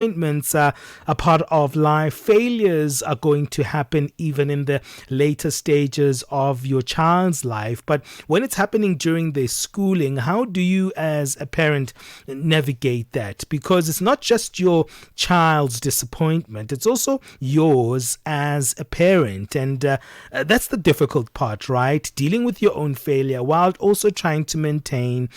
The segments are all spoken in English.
disappointments are a part of life. Failures are going to happen even in the later stages of your child's life. But when it's happening during their schooling, how do you as a parent navigate that? Because it's not just your child's disappointment, it's also yours as a parent. And that's the difficult part, right? Dealing with your own failure while also trying to maintain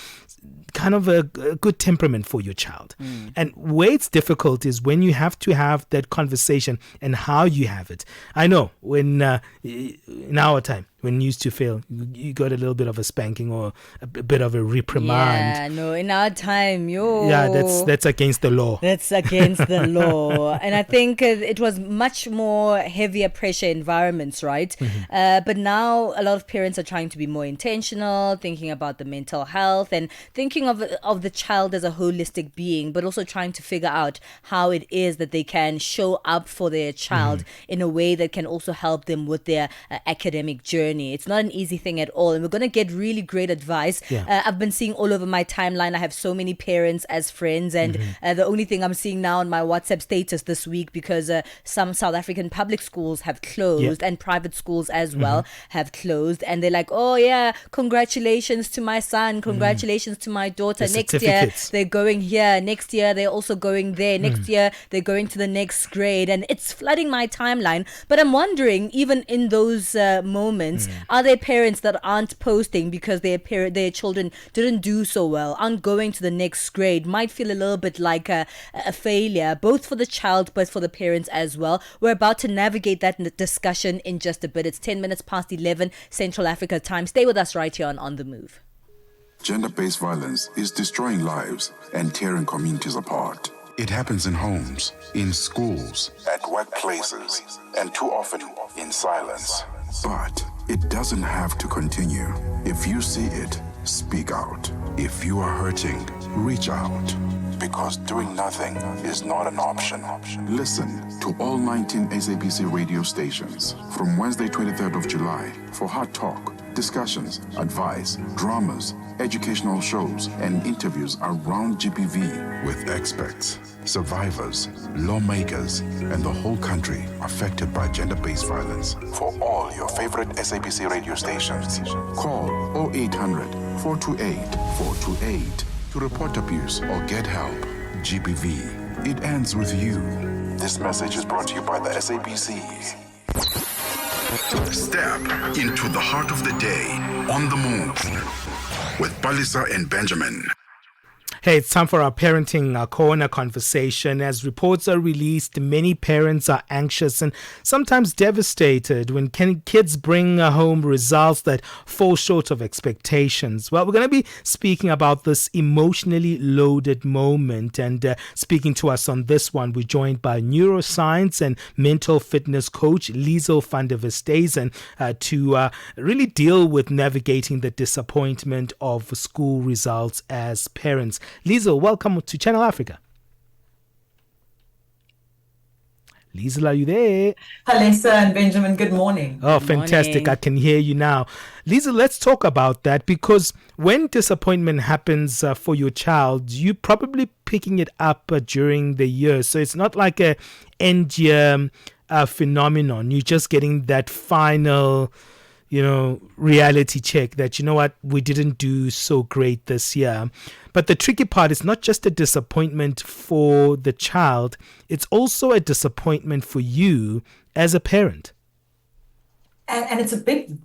kind of a good temperament for your child. And where it's difficult is when you have to have that conversation and how you have it. I know when in our time, when you used to fail, you got a little bit of a spanking or a bit of a reprimand. Yeah, no, in our time, Yeah, that's against the law. That's against the law. And I think it was much more heavier pressure environments, right? But now a lot of parents are trying to be more intentional, thinking about the mental health and thinking of the child as a holistic being, but also trying to figure out how it is that they can show up for their child in a way that can also help them with their academic journey. It's not an easy thing at all. And we're going to get really great advice. I've been seeing all over my timeline. I have so many parents as friends. And the only thing I'm seeing now on my WhatsApp status this week, because some South African public schools have closed and private schools as well have closed. And they're like, oh yeah, congratulations to my son. Congratulations to my daughter. Next year, they're going here. Next year, they're also going there. Next year, they're going to the next grade. And it's flooding my timeline. But I'm wondering, even in those moments, are there parents that aren't posting because their children didn't do so well, aren't going to the next grade, might feel a little bit like a failure, both for the child but for the parents as well? We're about to navigate that discussion in just a bit. It's 10 minutes past 11 Central Africa time. Stay with us right here on The Move. Gender-based violence is destroying lives and tearing communities apart. It happens in homes, in schools, at workplaces, and too often in silence. But it doesn't have to continue. If you see it, speak out. If you are hurting, reach out. Because doing nothing is not an option. Listen to all 19 SABC radio stations from Wednesday, 23rd of July for hard talk, discussions, advice, dramas, educational shows, and interviews around GBV with experts, survivors, lawmakers, and the whole country affected by gender-based violence. For all your favorite SABC radio stations, call 0800 428 428 to report abuse or get help. GBV, it ends with you. This message is brought to you by the SABC. Step into the heart of the day on The Move with Palesa and Benjamin. Hey, it's time for our parenting corner conversation. As reports are released, many parents are anxious and sometimes devastated when kids bring home results that fall short of expectations. Well, we're going to be speaking about this emotionally loaded moment, and speaking to us on this one, we're joined by neuroscience and mental fitness coach Liezl van der Westhuizen to really deal with navigating the disappointment of school results as parents. Liezl, welcome to Channel Africa. Liezl, are you there? Palesa and Benjamin, good morning. Oh, fantastic. I can hear you now. Liezl, let's talk about that, because when disappointment happens for your child, you're probably picking it up during the year. So it's not like a end year phenomenon. You're just getting that final reality check that, you know what, we didn't do so great this year. But the tricky part is not just a disappointment for the child, it's also a disappointment for you as a parent. And it's a big,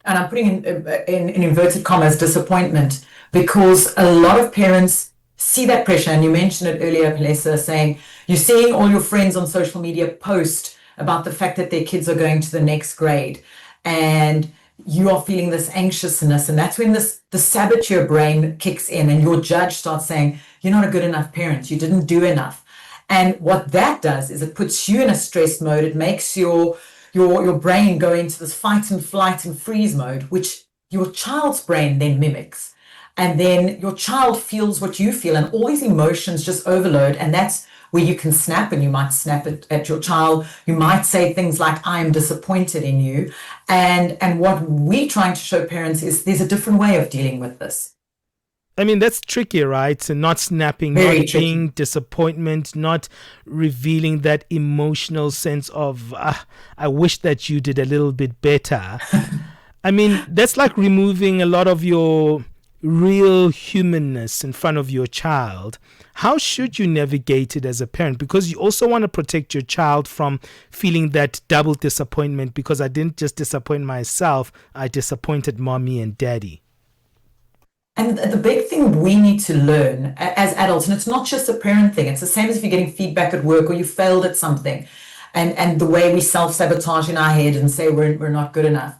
and I'm putting in inverted commas, disappointment, because a lot of parents see that pressure. And you mentioned it earlier, Palesa, saying you're seeing all your friends on social media post about the fact that their kids are going to the next grade. And you are feeling this anxiousness, and that's when the saboteur brain kicks in and your judge starts saying, you're not a good enough parent, you didn't do enough. And what that does is it puts you in a stress mode. It makes your brain go into this fight and flight and freeze mode, which your child's brain then mimics. And then your child feels what you feel, and all these emotions just overload. And that's where you can snap, and you might snap at your child. You might say things like, I'm disappointed in you. And what we're trying to show parents is there's a different way of dealing with this. I mean, that's tricky, right? So not snapping, Very not tricky. being disappointment, not revealing that emotional sense of, I wish that you did a little bit better. I mean, that's like removing a lot of your real humanness in front of your child. How should you navigate it as a parent? Because you also want to protect your child from feeling that double disappointment, because I didn't just disappoint myself, I disappointed mommy and daddy. And the big thing we need to learn as adults, and it's not just a parent thing, it's the same as if you're getting feedback at work or you failed at something, and the way we self-sabotage in our head and say we're not good enough.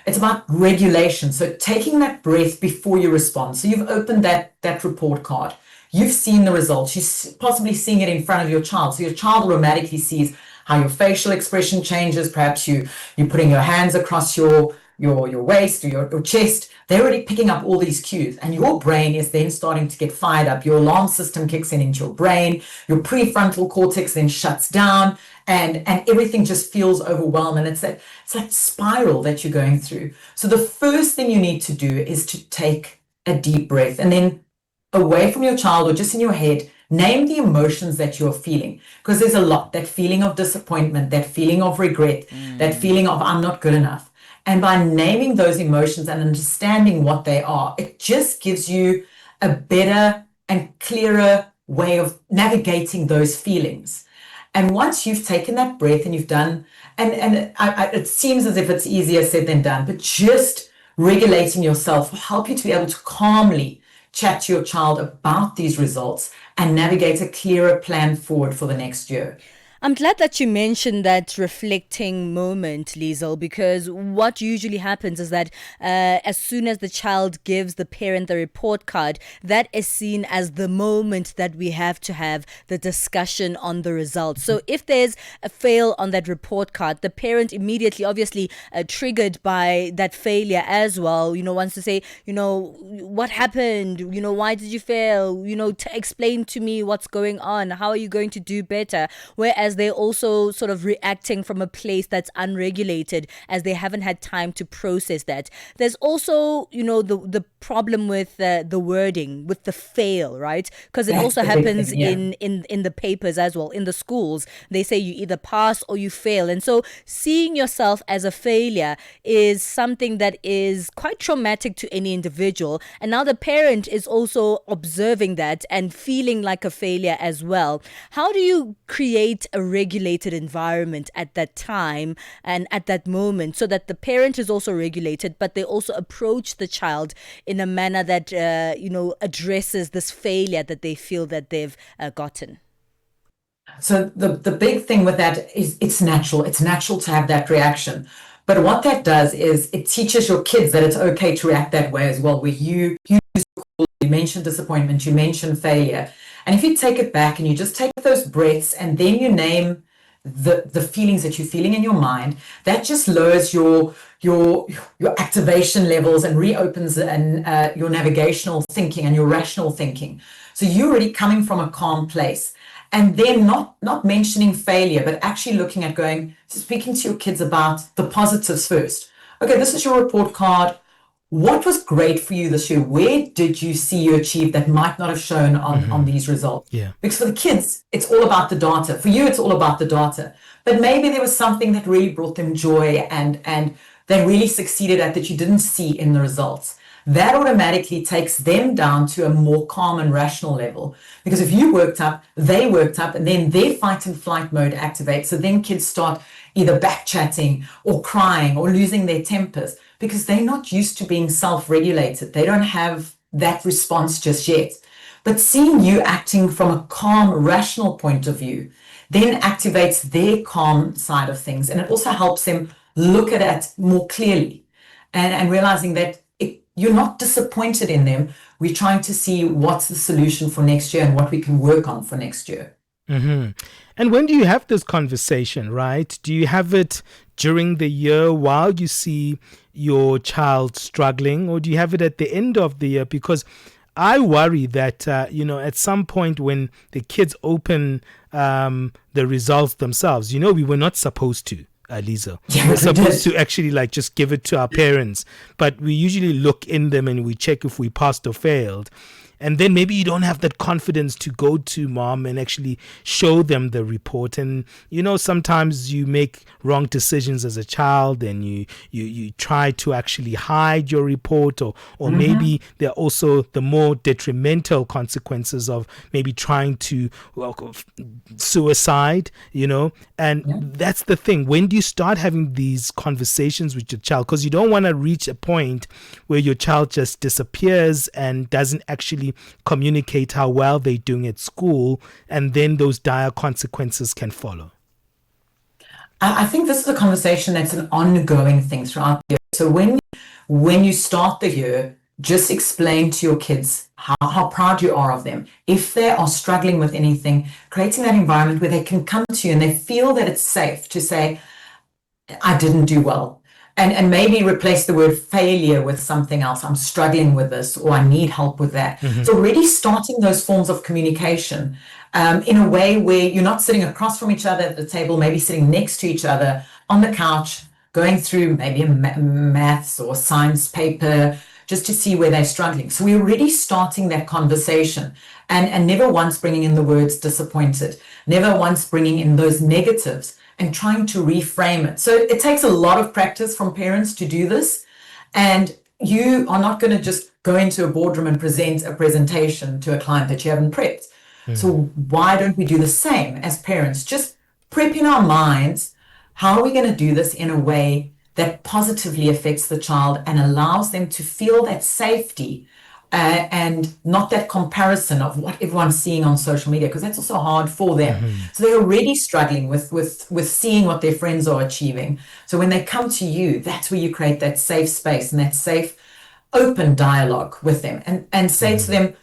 It's about regulation. So taking that breath before you respond. So you've opened that report card. You've seen the results. You're possibly seeing it in front of your child. So your child automatically sees how your facial expression changes. Perhaps you're putting your hands across your waist or your chest. They're already picking up all these cues, and your brain is then starting to get fired up. Your alarm system kicks in into your brain. Your prefrontal cortex then shuts down, and everything just feels overwhelmed. And it's that spiral that you're going through. So the first thing you need to do is to take a deep breath, and then away from your child or just in your head, name the emotions that you're feeling, because there's a lot. That feeling of disappointment, that feeling of regret, that feeling of I'm not good enough. And by naming those emotions and understanding what they are, it just gives you a better and clearer way of navigating those feelings. And once you've taken that breath and you've done, it seems as if it's easier said than done, but just regulating yourself will help you to be able to calmly chat to your child about these results and navigate a clearer plan forward for the next year. I'm glad that you mentioned that reflecting moment, Liezl, because what usually happens is that as soon as the child gives the parent the report card, that is seen as the moment that we have to have the discussion on the results. So if there's a fail on that report card, the parent immediately, obviously triggered by that failure as well, wants to say, what happened? Why did you fail? Explain to me what's going on. How are you going to do better? Whereas they're also sort of reacting from a place that's unregulated, as they haven't had time to process that. There's also, the problem with the wording, with the fail, right? Because it also happens in the papers as well, in the schools. They say you either pass or you fail. And so seeing yourself as a failure is something that is quite traumatic to any individual. And now the parent is also observing that and feeling like a failure as well. How do you create a regulated environment at that time and at that moment, so that the parent is also regulated, but they also approach the child in a manner that addresses this failure that they feel that they've gotten? So the big thing with that is it's natural. It's natural to have that reaction. But what that does is it teaches your kids that it's okay to react that way as well, where you mentioned disappointment, you mentioned failure. And if you take it back and you just take those breaths and then you name the feelings that you're feeling in your mind, that just lowers your activation levels and reopens your navigational thinking and your rational thinking. So you're already coming from a calm place. And then not mentioning failure, but actually looking at speaking to your kids about the positives first. Okay, this is your report card. What was great for you this year? Where did you see you achieve that might not have shown on these results? Yeah. Because for the kids, it's all about the data. For you, it's all about the data. But maybe there was something that really brought them joy and they really succeeded at that you didn't see in the results. That automatically takes them down to a more calm and rational level. Because if you worked up, they worked up, and then their fight and flight mode activates. So then kids start either back-chatting or crying or losing their tempers, because they're not used to being self-regulated. They don't have that response just yet. But seeing you acting from a calm, rational point of view then activates their calm side of things. And it also helps them look at it more clearly and realizing that you're not disappointed in them. We're trying to see what's the solution for next year and what we can work on for next year. Mm-hmm. And when do you have this conversation, right? Do you have it during the year while you see your child struggling, or do you have it at the end of the year? Because I worry that, at some point when the kids open the results themselves, we were not supposed to. Liezl. We're supposed to actually just give it to our parents, but we usually look in them and we check if we passed or failed. and then maybe you don't have that confidence to go to mom and actually show them the report. And sometimes you make wrong decisions as a child, and you try to actually hide your report, or maybe there are also the more detrimental consequences of maybe trying to suicide, and that's the thing. When do you start having these conversations with your child? Because you don't want to reach a point where your child just disappears and doesn't actually communicate how well they're doing at school, and then those dire consequences can follow. I think this is a conversation that's an ongoing thing throughout the year. So when you start the year, just explain to your kids how proud you are of them. If they are struggling with anything, creating that environment where they can come to you and they feel that it's safe to say, I didn't do well. And maybe replace the word failure with something else. I'm struggling with this, or I need help with that. So already starting those forms of communication in a way where you're not sitting across from each other at the table, maybe sitting next to each other on the couch, going through maybe a maths or science paper, just to see where they're struggling. So we're already starting that conversation, and never once bringing in the words disappointed, never once bringing in those negatives, and trying to reframe it. So it takes a lot of practice from parents to do this. And you are not going to just go into a boardroom and present a presentation to a client that you haven't prepped. So why don't we do the same as parents? Just prep in our minds, how are we going to do this in a way that positively affects the child and allows them to feel that safety and not that comparison of what everyone's seeing on social media, because that's also hard for them. So they're already struggling with seeing what their friends are achieving. So when they come to you, that's where you create that safe space and that safe, open dialogue with them, and say to them,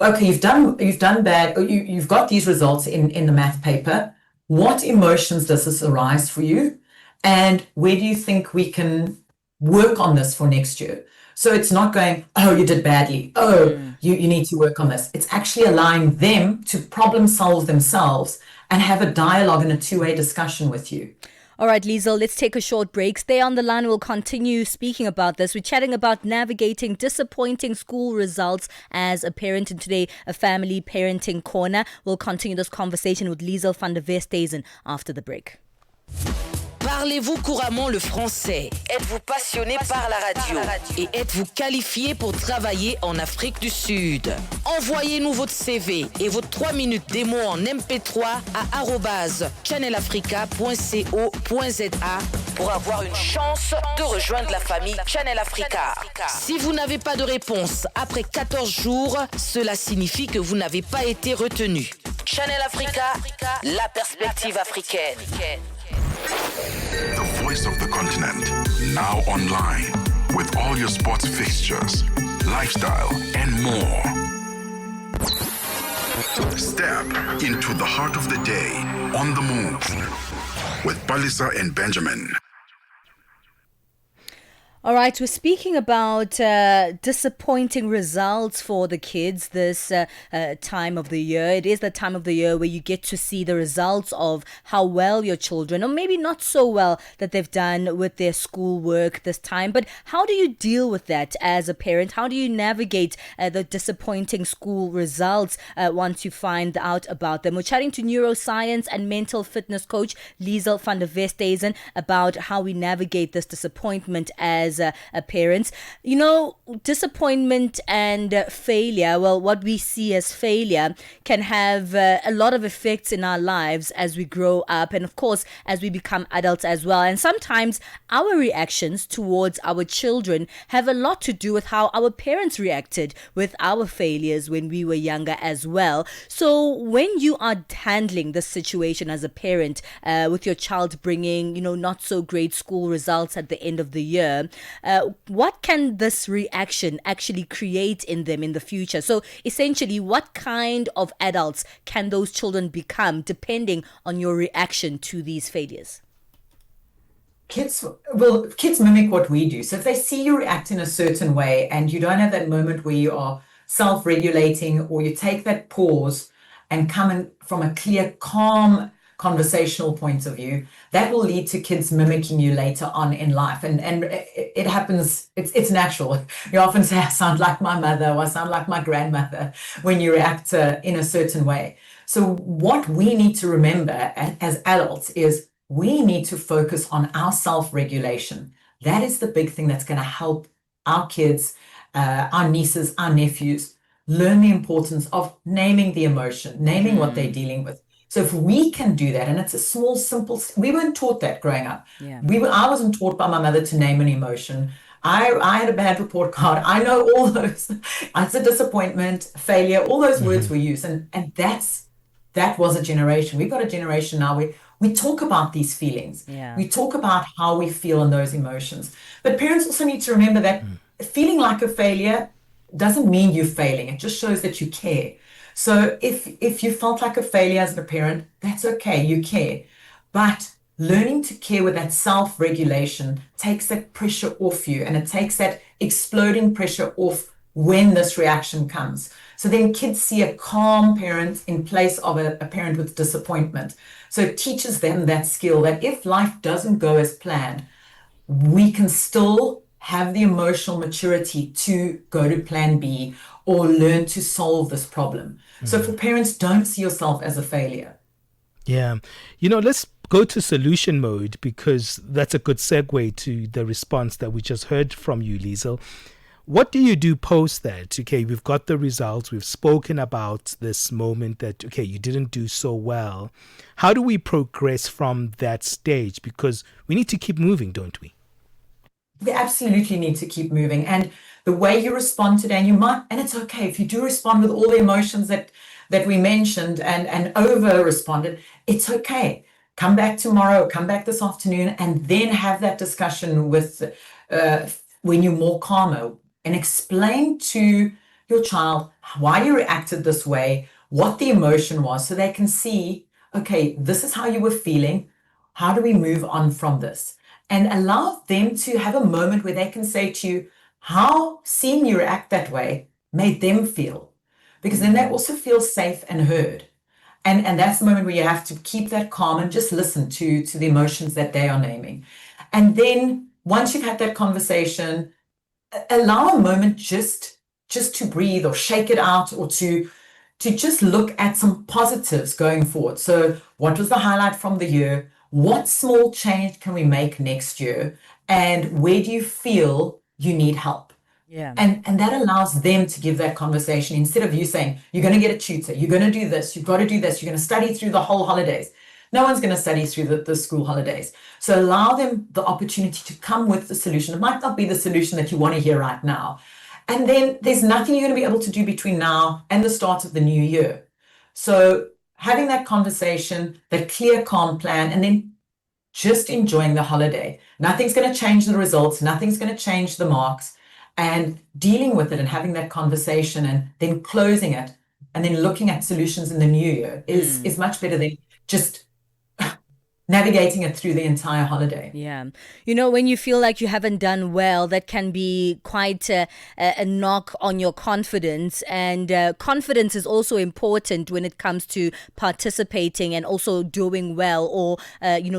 okay, you've done bad, or you've got these results in the math paper. What emotions does this arise for you? And where do you think we can work on this for next year? So it's not going, oh, you did badly. Oh, you need to work on this. It's actually allowing them to problem solve themselves and have a dialogue and a two-way discussion with you. All right, Liezl, let's take a short break. Stay on the line. We'll continue speaking about this. We're chatting about navigating disappointing school results as a parent, and today a family parenting corner. We'll continue this conversation with Liezl van der Westhuizen after the break. Parlez-vous couramment le français? Êtes-vous passionné par la radio? Et êtes-vous qualifié pour travailler en Afrique du Sud? Envoyez-nous votre CV et vos 3 minutes démo en MP3 à @channelafrica.co.za pour avoir une chance de rejoindre la famille Channel Africa. Si vous n'avez pas de réponse après 14 jours, cela signifie que vous n'avez pas été retenu. Channel Africa, la perspective africaine. The voice of the continent, now online, with all your sports fixtures, lifestyle, and more. Step into the heart of the day, on the move, with Palesa and Benjamin. All right, we're speaking about disappointing results for the kids this time of the year. It is the time of the year where you get to see the results of how well your children, or maybe not so well, that they've done with their schoolwork this time. But how do you deal with that as a parent? How do you navigate the disappointing school results once you find out about them? We're chatting to neuroscience and mental fitness coach Liezl van der Westhuizen about how we navigate this disappointment as parents. You know, disappointment and failure, well, what we see as failure can have a lot of effects in our lives as we grow up, and of course as we become adults as well. And sometimes our reactions towards our children have a lot to do with how our parents reacted with our failures when we were younger as well. So when you are handling this situation as a parent with your child bringing, not so great school results at the end of the year, what can this reaction actually create in them in the future? So essentially, what kind of adults can those children become depending on your reaction to these failures? Kids mimic what we do. So if they see you react in a certain way and you don't have that moment where you are self-regulating, or you take that pause and come in from a clear, calm conversational point of view, that will lead to kids mimicking you later on in life. And it happens, it's natural. You often say, I sound like my mother, or I sound like my grandmother, when you react in a certain way. So what we need to remember as adults is we need to focus on our self-regulation. That is the big thing that's going to help our kids, our nieces, our nephews, learn the importance of naming the emotion, naming what they're dealing with. So if we can do that, and it's a small, simple, we weren't taught that growing up. Yeah. I wasn't taught by my mother to name an emotion. I had a bad report card. I know all those. It's a disappointment, failure, all those words were used. And that was a generation. We've got a generation now where we talk about these feelings. Yeah. We talk about how we feel in those emotions. But parents also need to remember that feeling like a failure doesn't mean you're failing. It just shows that you care. So if you felt like a failure as a parent, that's okay, you care. But learning to care with that self-regulation takes that pressure off you, and it takes that exploding pressure off when this reaction comes. So then kids see a calm parent in place of a parent with disappointment. So it teaches them that skill that if life doesn't go as planned, we can still have the emotional maturity to go to plan B or learn to solve this problem. So for parents, don't see yourself as a failure. Yeah. Let's go to solution mode, because that's a good segue to the response that we just heard from you, Liezl. What do you do post that? Okay, we've got the results. We've spoken about this moment that, okay, you didn't do so well. How do we progress from that stage? Because we need to keep moving, don't we? We absolutely need to keep moving. And the way you respond today, and it's okay if you do respond with all the emotions that we mentioned and over responded, it's okay. Come back tomorrow, come back this afternoon, and then have that discussion with when you're more calmer, and explain to your child why you reacted this way, what the emotion was, so they can see, okay, this is how you were feeling. How do we move on from this? And allow them to have a moment where they can say to you how seeing you react that way made them feel, because then they also feel safe and heard. And that's the moment where you have to keep that calm and just listen to the emotions that they are naming. And then once you've had that conversation, allow a moment just to breathe or shake it out, or to just look at some positives going forward. So what was the highlight from the year? What small change can we make next year? And where do you feel you need help? Yeah. And that allows them to give that conversation, instead of you saying, you're going to get a tutor, you're going to do this, you've got to do this, you're going to study through the whole holidays. No one's going to study through the school holidays. So allow them the opportunity to come with the solution. It might not be the solution that you want to hear right now. And then there's nothing you're going to be able to do between now and the start of the new year. So having that conversation, that clear, calm plan, and then just enjoying the holiday. Nothing's going to change the results. Nothing's going to change the marks. And dealing with it and having that conversation and then closing it and then looking at solutions in the new year is much better than just navigating it through the entire holiday. Yeah. When you feel like you haven't done well, that can be quite a knock on your confidence. And confidence is also important when it comes to participating and also doing well, or,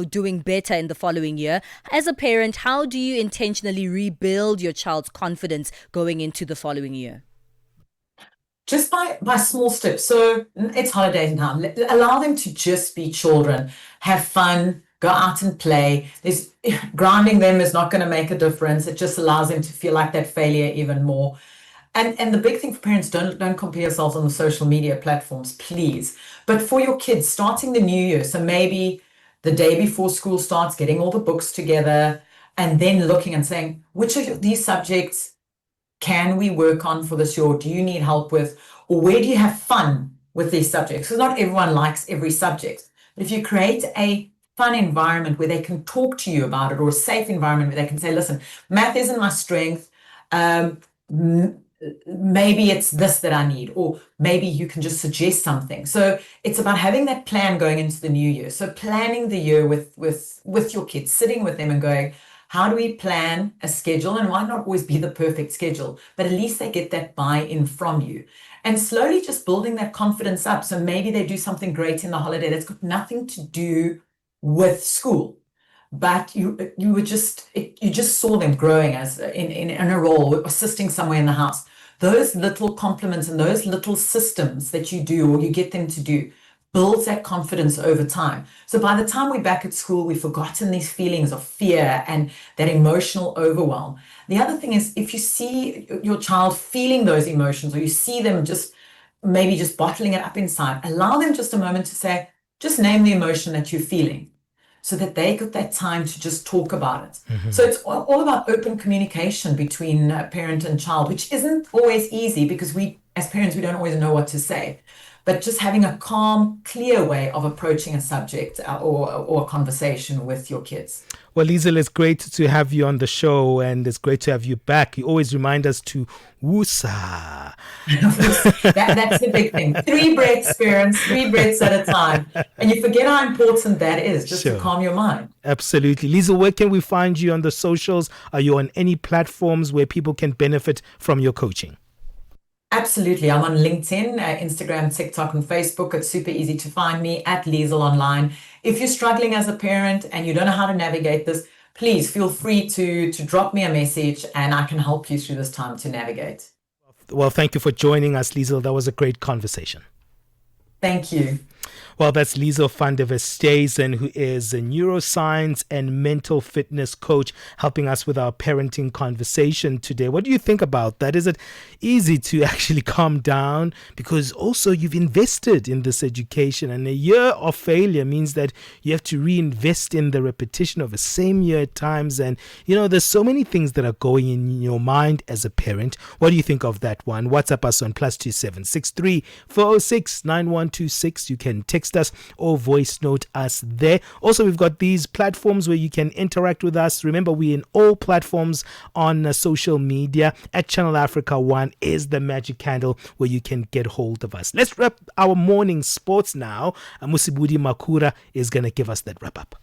doing better in the following year. As a parent, how do you intentionally rebuild your child's confidence going into the following year? Just by small steps. So it's holidays now. Allow them to just be children, have fun, go out and play. Grounding them is not going to make a difference. It just allows them to feel like that failure even more. And the big thing for parents, don't compare yourselves on the social media platforms, please. But for your kids, starting the new year, so maybe the day before school starts, getting all the books together, and then looking and saying, which of these subjects can we work on for this year? Do you need help with, or where do you have fun with these subjects? Because not everyone likes every subject. But if you create a fun environment where they can talk to you about it, or a safe environment where they can say, listen, math isn't my strength. Maybe it's this that I need, or maybe you can just suggest something. So it's about having that plan going into the new year. So planning the year with your kids, sitting with them and going, How do we plan a schedule? And it might not always be the perfect schedule, but at least they get that buy-in from you. And slowly just building that confidence up. So maybe they do something great in the holiday that's got nothing to do with school, but you just saw them growing as in a role, assisting somewhere in the house. Those little compliments and those little systems that you do or you get them to do builds that confidence over time. So by the time we're back at school, we've forgotten these feelings of fear and that emotional overwhelm. The other thing is, if you see your child feeling those emotions, or you see them maybe just bottling it up inside, allow them just a moment to say, just name the emotion that you're feeling, so that they got that time to just talk about it. Mm-hmm. So it's all about open communication between parent and child, which isn't always easy because we, as parents, we don't always know what to say. But just having a calm, clear way of approaching a subject or a conversation with your kids. Well, Liezl, it's great to have you on the show, and it's great to have you back. You always remind us to woosa. That's the big thing. 3 breaths, parents, 3 breaths at a time. And you forget how important that is, just to calm your mind. Absolutely. Liezl, where can we find you on the socials? Are you on any platforms where people can benefit from your coaching? Absolutely. I'm on LinkedIn, Instagram, TikTok, and Facebook. It's super easy to find me at Liezl online. If you're struggling as a parent and you don't know how to navigate this, please feel free to drop me a message and I can help you through this time to navigate. Well, thank you for joining us, Liezl. That was a great conversation. Thank you. Well, that's Liezl van der Westhuizen, who is a neuroscience and mental fitness coach, helping us with our parenting conversation today. What do you think about that? Is it easy to actually calm down? Because also you've invested in this education, and a year of failure means that you have to reinvest in the repetition of the same year at times. And, there's so many things that are going in your mind as a parent. What do you think of that one? WhatsApp us on +2763 406 9126. You can text us or voice note us there. Also, we've got these platforms where you can interact with us. Remember, we're in all platforms on social media. At Channel Africa 1 is the magic handle where you can get hold of us. Let's wrap our morning sports now. Musibudi Makura is going to give us that wrap up.